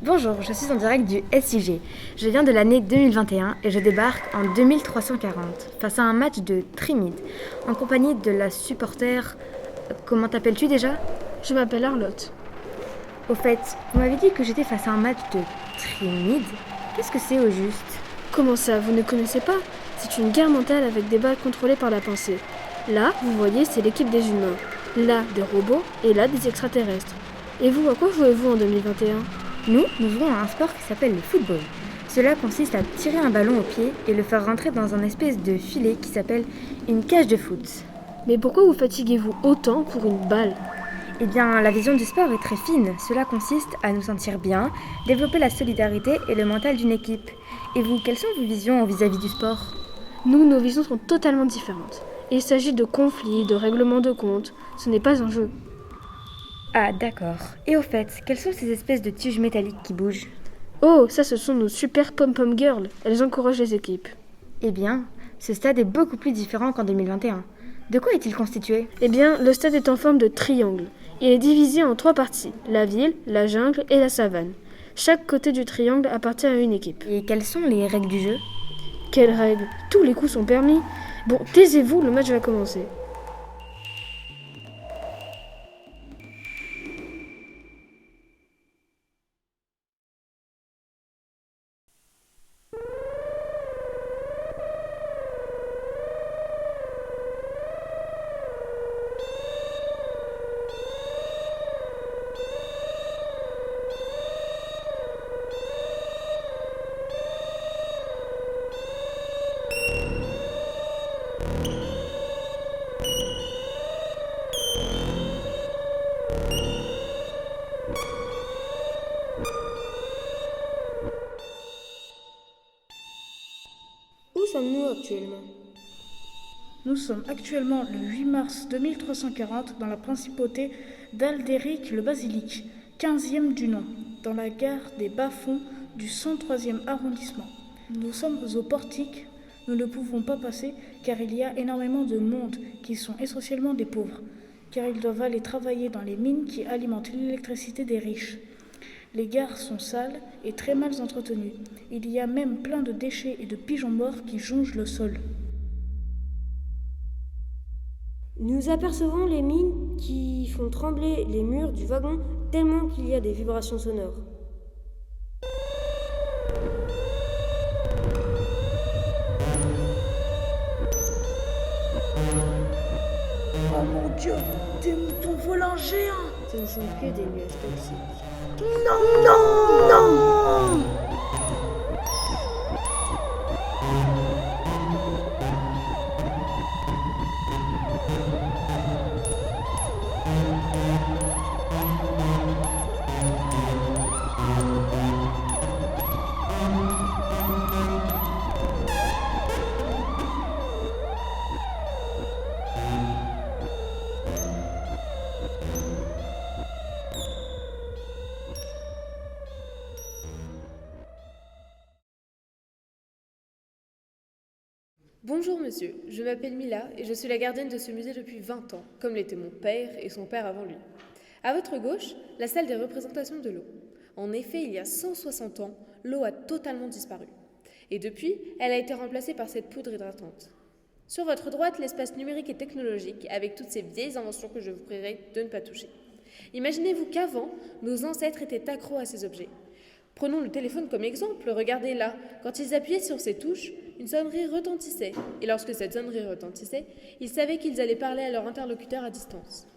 Bonjour, je suis en direct du SIG. Je viens de l'année 2021 et je débarque en 2340 face à un match de Trimid en compagnie de la supporter... Comment t'appelles-tu déjà ? Je m'appelle Arlotte. Au fait, vous m'avez dit que j'étais face à un match de Trimid. Qu'est-ce que c'est au juste ? Comment ça, vous ne connaissez pas ? C'est une guerre mentale avec des balles contrôlées par la pensée. Là, vous voyez, c'est l'équipe des humains. Là, des robots et là, des extraterrestres. Et vous, à quoi jouez-vous en 2021 ? Nous jouons à un sport qui s'appelle le football. Cela consiste à tirer un ballon au pied et le faire rentrer dans un espèce de filet qui s'appelle une cage de foot. Mais pourquoi vous fatiguez-vous autant pour une balle ? Eh bien, la vision du sport est très fine. Cela consiste à nous sentir bien, développer la solidarité et le mental d'une équipe. Et vous, quelles sont vos visions vis-à-vis du sport ? Nous, nos visions sont totalement différentes. Il s'agit de conflits, de règlements de comptes. Ce n'est pas un jeu. Ah, d'accord. Et au fait, quelles sont ces espèces de tiges métalliques qui bougent ? Oh, ça, ce sont nos super pom-pom girls. Elles encouragent les équipes. Eh bien, ce stade est beaucoup plus différent qu'en 2021. De quoi est-il constitué ? Eh bien, le stade est en forme de triangle. Il est divisé en 3 parties, la ville, la jungle et la savane. Chaque côté du triangle appartient à une équipe. Et quelles sont les règles du jeu ? Quelles règles ? Tous les coups sont permis. Bon, taisez-vous, le match va commencer. Où sommes-nous actuellement ? Nous sommes actuellement le 8 mars 2340 dans la principauté d'Aldéric le Basilique, 15e du nom, dans la gare des Bas-Fonds du 103e arrondissement. Nous sommes au portique, nous ne pouvons pas passer car il y a énormément de monde qui sont essentiellement des pauvres, car ils doivent aller travailler dans les mines qui alimentent l'électricité des riches. Les gares sont sales et très mal entretenues. Il y a même plein de déchets et de pigeons morts qui jonchent le sol. Nous apercevons les mines qui font trembler les murs du wagon tellement qu'il y a des vibrations sonores. Oh mon Dieu, des moutons volants géants! Ce ne sont que des nuages toxiques. Non, non, non! Bonjour monsieur, je m'appelle Mila et je suis la gardienne de ce musée depuis 20 ans, comme l'était mon père et son père avant lui. À votre gauche, la salle des représentations de l'eau. En effet, il y a 160 ans, l'eau a totalement disparu. Et depuis, elle a été remplacée par cette poudre hydratante. Sur votre droite, l'espace numérique et technologique, avec toutes ces vieilles inventions que je vous prierai de ne pas toucher. Imaginez-vous qu'avant, nos ancêtres étaient accros à ces objets. Prenons le téléphone comme exemple, regardez là. Quand ils appuyaient sur ces touches, une sonnerie retentissait. Et lorsque cette sonnerie retentissait, ils savaient qu'ils allaient parler à leur interlocuteur à distance.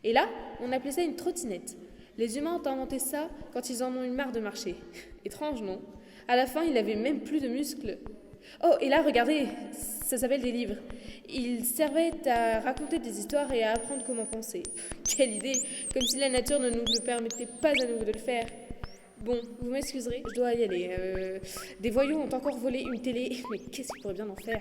Et là, on appelait ça une trottinette. Les humains ont inventé ça quand ils en ont eu marre de marcher. Étrange, non? À la fin, ils n'avaient même plus de muscles. Oh, et là, regardez, ça s'appelle des livres. Ils servaient à raconter des histoires et à apprendre comment penser. Quelle idée! Comme si la nature ne nous le permettait pas à nouveau de le faire. Bon, vous m'excuserez, je dois y aller. Des voyous ont encore volé une télé, mais qu'est-ce qu'ils pourraient bien en faire?